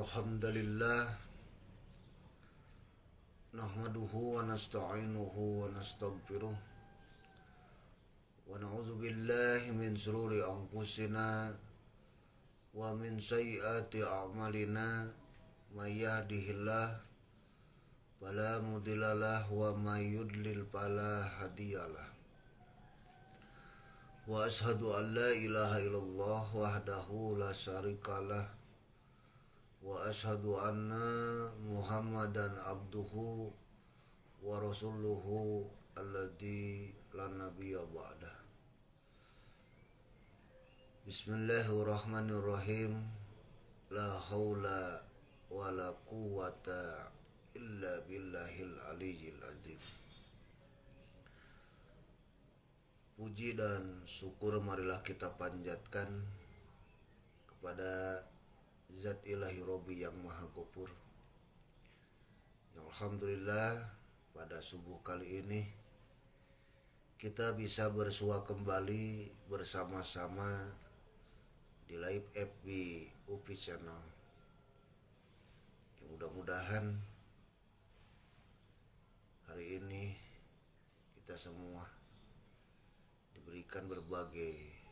Alhamdulillah nahmaduhu wa nasta'inuhu wa nastaghfiruh wa na'udzu billahi min shururi anfusina wa min sayyiati a'malina may yahdihillah fala mudhillalah wa may yudlil fala hadiyalah wa ashhadu an la ilaha illallah wahdahu la syarikalah wa ashhadu anna Muhammadan abduhu wa rasuluhu alladzi la nabiyya ba'dah. Bismillahirrahmanirrahim. La haula wa la quwwata illa billahil aliyyil azim. Puji dan syukur marilah kita panjatkan kepada Zat ilahi Robbi yang maha gopur, yang alhamdulillah pada subuh kali ini kita bisa bersua kembali bersama-sama di live FB UPI Channel. Yang mudah-mudahan hari ini kita semua diberikan berbagai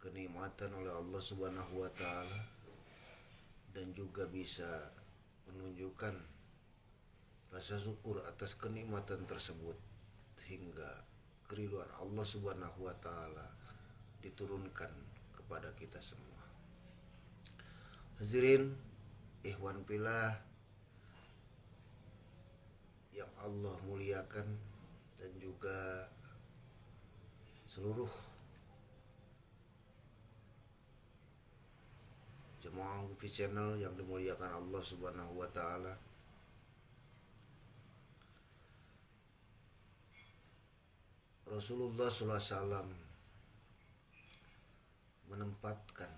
kenikmatan oleh Allah Subhanahu wa taala dan juga bisa menunjukkan rasa syukur atas kenikmatan tersebut hingga keridhaan Allah Subhanahu wa taala diturunkan kepada kita semua. Hadirin ikhwan fillah yang Allah muliakan dan juga seluruh jemaah UPI Channel yang dimuliakan Allah Subhanahu wa taala. Rasulullah SAW menempatkan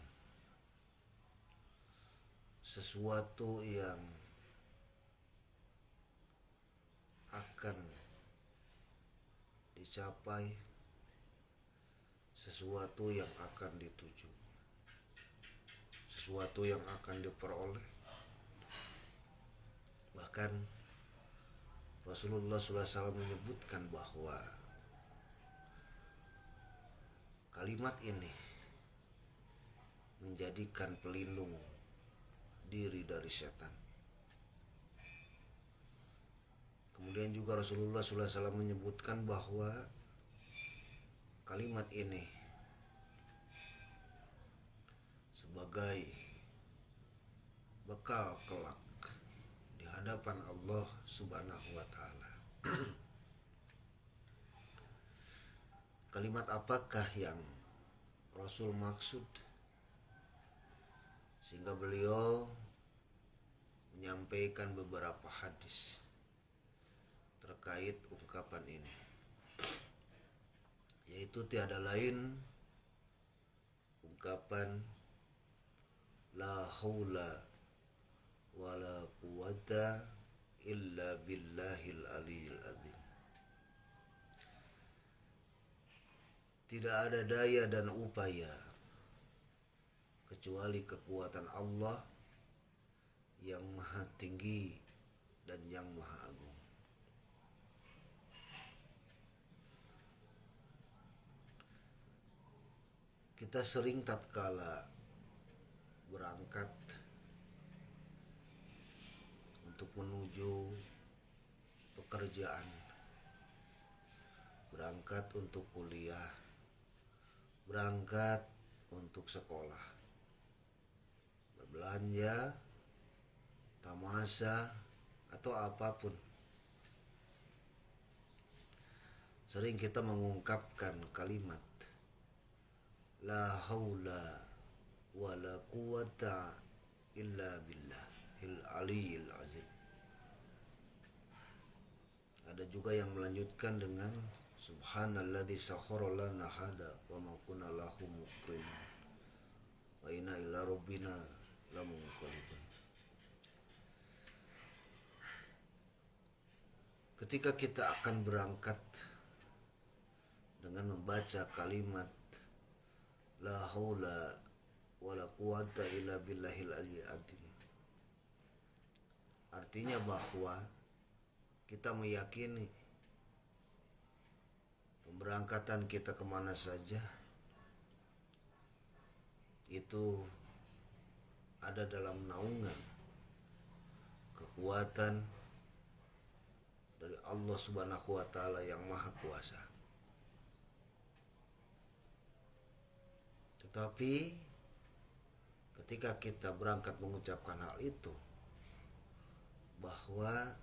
sesuatu yang akan dicapai, sesuatu yang akan dituju, sesuatu yang akan diperoleh. Bahkan Rasulullah SAW menyebutkan bahwa kalimat ini menjadikan pelindung diri dari setan. Kemudian juga Rasulullah SAW menyebutkan bahwa kalimat ini sebagai bekal kelak di hadapan Allah Subhanahu wa taala. Kalimat apakah yang Rasul maksud sehingga beliau menyampaikan beberapa hadis terkait ungkapan ini, yaitu tiada lain ungkapan la haula wa la quwwata illa billahil aliyyil azim. Tidak ada daya dan upaya kecuali kekuatan Allah yang maha tinggi dan yang maha agung. Kita sering tatkala berangkat untuk menuju pekerjaan, berangkat untuk kuliah, berangkat untuk sekolah, berbelanja, tamasya, atau apapun, sering kita mengungkapkan kalimat la haula wa la quwwata illa billahil aliyyil azim. Ada juga yang melanjutkan dengan subhanalladzi sakhkhara lana hada wa ma kunna lahu muqrinin wa inna ila rabbina lamunqalibun. Ketika kita akan berangkat dengan membaca kalimat la haula wala quwata illa billahil aliyyil azim. Artinya bahwa kita meyakini pemberangkatan kita kemana saja itu ada dalam naungan kekuatan dari Allah Subhanahu wa Ta'ala yang Maha Kuasa. Tetapi ketika kita berangkat mengucapkan hal itu, bahwa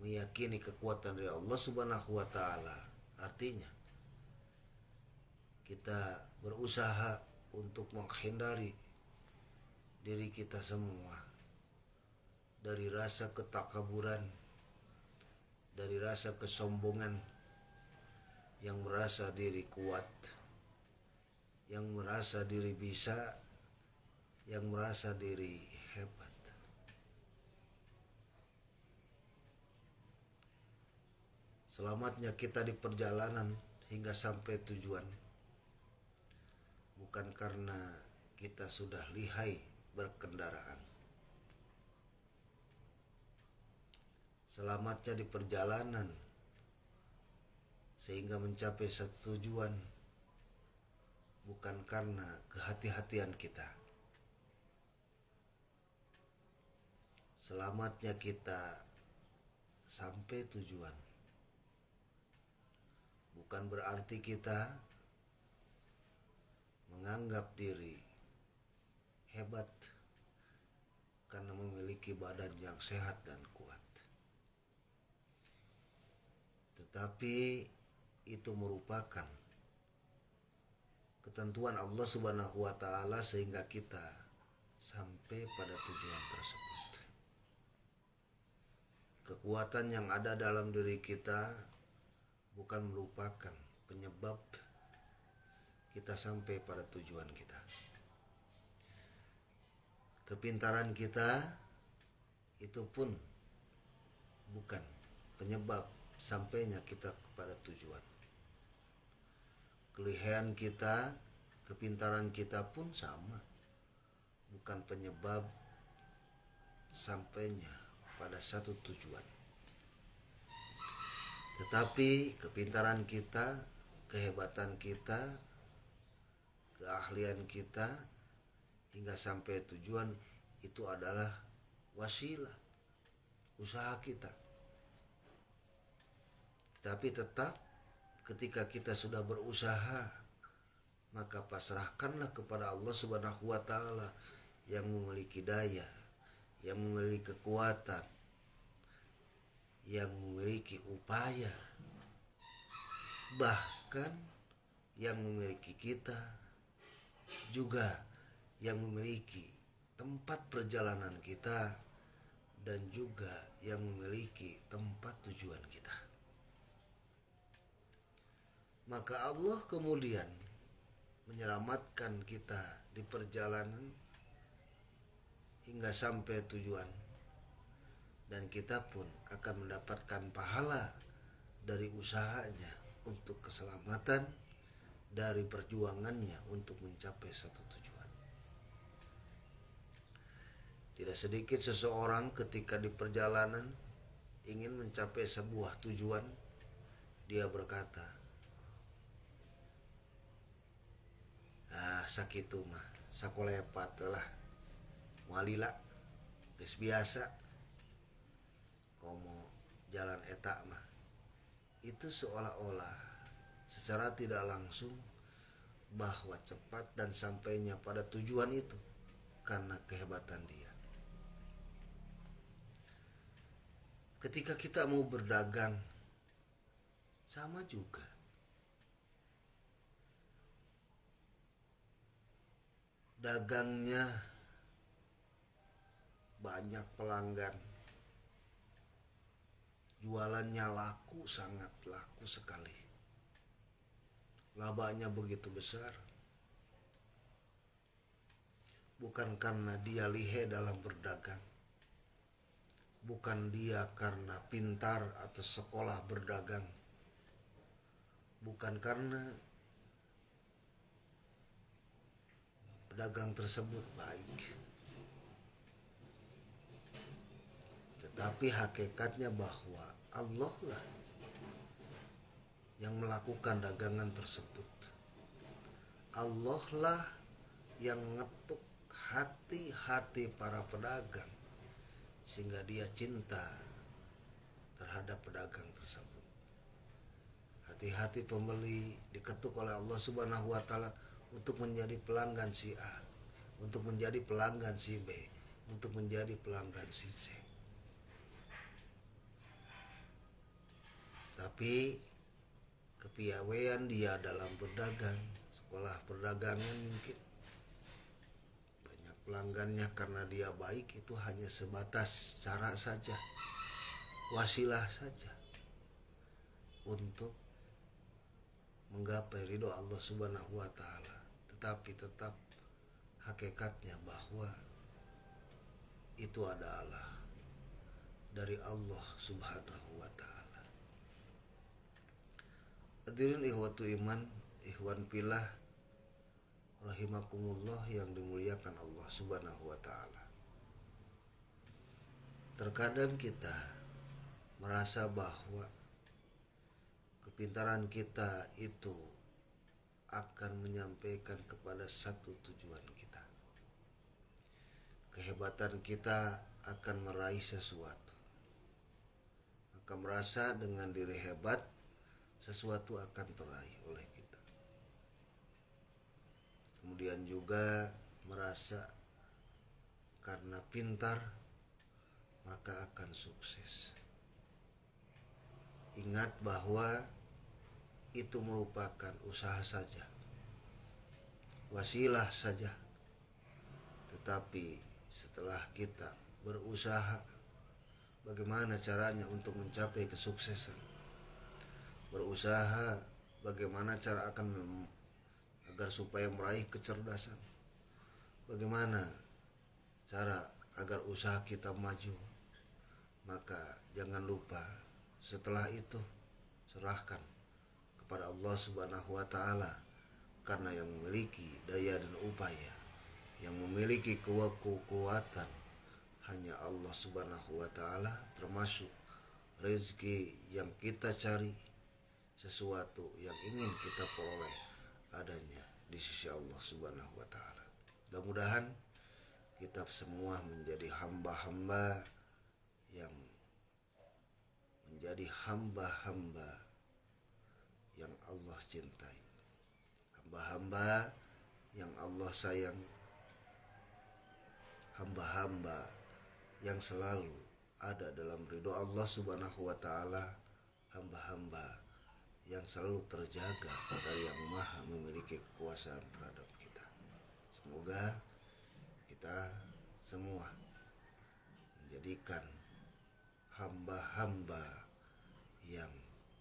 meyakini kekuatan dari Allah Subhanahu wa Ta'ala, artinya kita berusaha untuk menghindari diri kita semua dari rasa ketakaburan, dari rasa kesombongan yang merasa diri kuat, yang merasa diri bisa, yang merasa diri hebat. Selamatnya kita di perjalanan hingga sampai tujuan bukan karena kita sudah lihai berkendaraan. Selamatnya di perjalanan sehingga mencapai satu tujuan bukan karena kehati-hatian kita. Selamatnya kita sampai tujuan bukan berarti kita menganggap diri hebat karena memiliki badan yang sehat dan kuat. Tetapi itu merupakan ketentuan Allah Subhanahu wa Ta'ala sehingga kita sampai pada tujuan tersebut. Kekuatan yang ada dalam diri kita bukan merupakan penyebab kita sampai pada tujuan kita. Kepintaran kita itu pun bukan penyebab sampainya kita kepada tujuan. Kelihayan kita, kepintaran kita pun sama, bukan penyebab sampainya pada satu tujuan. Tetapi kepintaran kita, kehebatan kita, keahlian kita hingga sampai tujuan itu adalah wasilah, usaha kita. Tetapi tetap ketika kita sudah berusaha, maka pasrahkanlah kepada Allah Subhanahu wa Ta'ala yang memiliki daya, yang memiliki kekuatan, yang memiliki upaya, bahkan yang memiliki kita, juga yang memiliki tempat perjalanan kita, dan juga yang memiliki tempat tujuan kita. Maka Allah kemudian menyelamatkan kita di perjalanan hingga sampai tujuan, dan kita pun akan mendapatkan pahala dari usahanya untuk keselamatan, dari perjuangannya untuk mencapai satu tujuan. Tidak sedikit seseorang ketika di perjalanan ingin mencapai sebuah tujuan, dia berkata, sakitu mah sakolepat lah walila geus biasa komo jalan eta mah. Itu seolah-olah secara tidak langsung bahwa cepat dan sampainya pada tujuan itu karena kehebatan dia. Ketika kita mau berdagang sama juga. Dagangnya banyak pelanggan, jualannya laku, sangat laku sekali, labanya begitu besar, bukan karena dia lihai dalam berdagang, bukan dia karena pintar atau sekolah berdagang, bukan karena pedagang tersebut baik. Tetapi hakikatnya bahwa Allah lah yang melakukan dagangan tersebut. Allah lah yang ngetuk hati-hati para pedagang sehingga dia cinta terhadap pedagang tersebut. Hati-hati pembeli diketuk oleh Allah Subhanahu wa taala untuk menjadi pelanggan si A, untuk menjadi pelanggan si B, untuk menjadi pelanggan si C. Tapi kepiawaian dia dalam berdagang, sekolah perdagangan mungkin banyak pelanggannya karena dia baik, itu hanya sebatas cara saja, wasilah saja untuk menggapai ridho Allah Subhanahu wa taala. Tetapi tetap hakikatnya bahwa itu adalah dari Allah Subhanahu wa taala. Hadirin ikhwatu iman, ikhwan filah rahimakumullah yang dimuliakan Allah Subhanahu wa taala. Terkadang kita merasa bahwa kepintaran kita itu akan menyampaikan kepada satu tujuan kita. Kehebatan kita akan meraih sesuatu. Maka merasa dengan diri hebat, sesuatu akan teraih oleh kita. Kemudian juga merasa karena pintar maka akan sukses. Ingat bahwa itu merupakan usaha saja, wasilah saja. Tetapi setelah kita berusaha, bagaimana caranya untuk mencapai kesuksesan? Berusaha bagaimana cara agar supaya meraih kecerdasan. Bagaimana cara agar usaha kita maju. Maka jangan lupa setelah itu serahkan kepada Allah Subhanahu wa taala, karena yang memiliki daya dan upaya, yang memiliki kekuatan hanya Allah Subhanahu wa taala, termasuk rezeki yang kita cari, sesuatu yang ingin kita peroleh adanya di sisi Allah Subhanahu wa taala. Mudah-mudahan kita semua menjadi hamba-hamba yang menjadi hamba-hamba yang Allah cintai, hamba-hamba yang Allah sayangi, hamba-hamba yang selalu ada dalam ridho Allah Subhanahu wa taala, hamba-hamba yang selalu terjaga dari yang maha memiliki kekuasaan terhadap kita. Semoga kita semua menjadikan hamba-hamba yang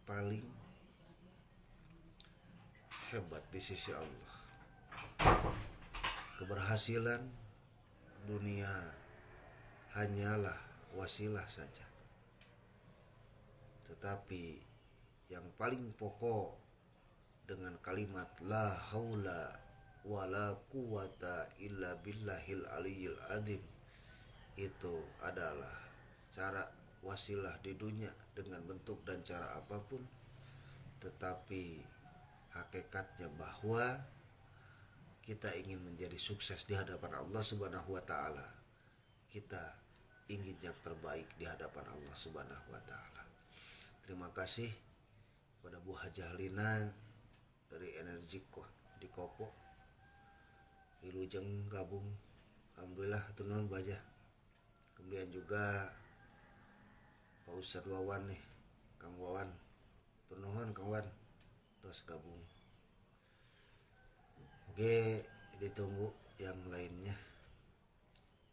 paling hebat di sisi Allah. Keberhasilan dunia hanyalah wasilah saja, tetapi yang paling pokok dengan kalimat la haula wala quwata illa billahil aliyil adim, itu adalah cara wasilah di dunia dengan bentuk dan cara apapun, tetapi hakikatnya bahwa kita ingin menjadi sukses di hadapan Allah Subhanahu wa taala. Kita ingin yang terbaik di hadapan Allah Subhanahu wa taala. Terima kasih pada Bu Hajah Lina dari Energi di Kopo, Wilujeng gabung, alhamdulillah tunun baja. Kemudian juga Pak Ustadz Wawan nih, Kang Wawan, tunun Kang Wawan terus gabung. Oke, ditunggu yang lainnya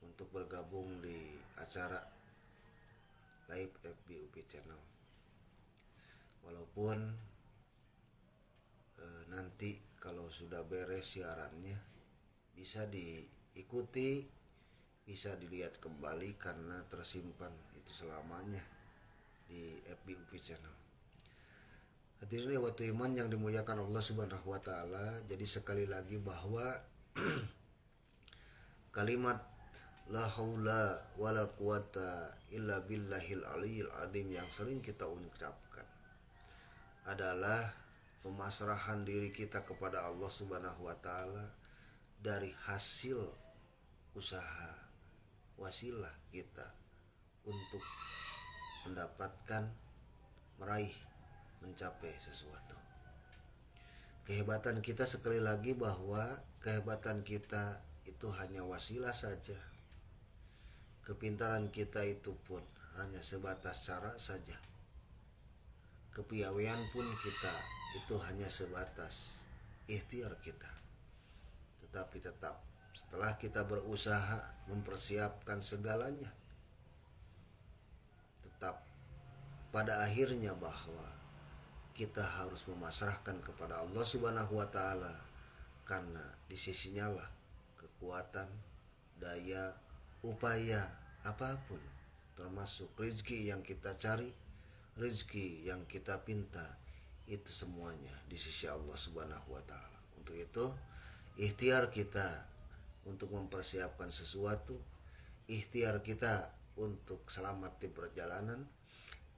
untuk bergabung di acara live FB UP Channel. Walaupun nanti kalau sudah beres siarannya bisa diikuti, bisa dilihat kembali karena tersimpan itu selamanya di FB UP Channel. Hadirin waktu iman yang dimuliakan Allah Subhanahu wa taala, jadi sekali lagi bahwa kalimat la haula wala quwata illa billahil aliyil azim yang sering kita ucapkan adalah pemasrahan diri kita kepada Allah Subhanahu wa taala dari hasil usaha wasilah kita untuk mendapatkan, meraih, mencapai sesuatu. Kehebatan kita sekali lagi bahwa kehebatan kita itu hanya wasilah saja. Kepintaran kita itu pun hanya sebatas cara saja. Kepiawaian pun kita itu hanya sebatas ikhtiar kita. Tetapi tetap setelah kita berusaha mempersiapkan segalanya, tetap pada akhirnya bahwa kita harus memasrahkan kepada Allah Subhanahu wa taala, karena di sisinya lah kekuatan, daya, upaya apapun, termasuk rezeki yang kita cari, rezeki yang kita pinta, itu semuanya di sisi Allah Subhanahu wa taala. Untuk itu, ikhtiar kita untuk mempersiapkan sesuatu, ikhtiar kita untuk selamat di perjalanan,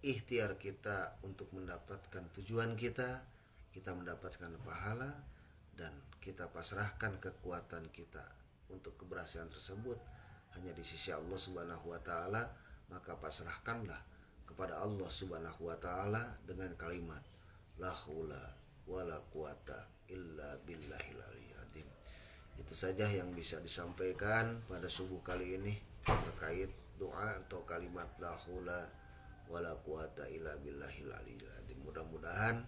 ikhtiar kita untuk mendapatkan tujuan kita mendapatkan pahala, dan kita pasrahkan kekuatan kita untuk keberhasilan tersebut hanya di sisi Allah Subhanahu wa taala. Maka pasrahkanlah kepada Allah Subhanahu wa taala dengan kalimat la haula wala quwata illa billahil aliyyil azim. Itu saja yang bisa disampaikan pada subuh kali ini terkait doa atau kalimat la haula wala quwata illa billahil aliyyil azim. Mudah-mudahan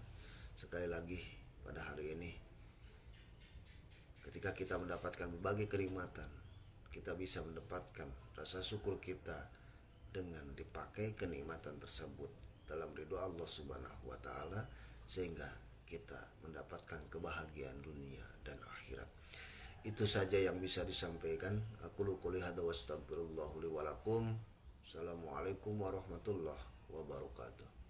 sekali lagi pada hari ini ketika kita mendapatkan berbagai kenikmatan, kita bisa mendapatkan rasa syukur kita dengan dipakai kenikmatan tersebut dalam ridho Allah Subhanahu wa taala, sehingga kita mendapatkan kebahagiaan dunia dan akhirat. Itu saja yang bisa disampaikan. Aku qouli hadza wa astaghfirullah li wa lakum. Assalamualaikum warahmatullahi wabarakatuh.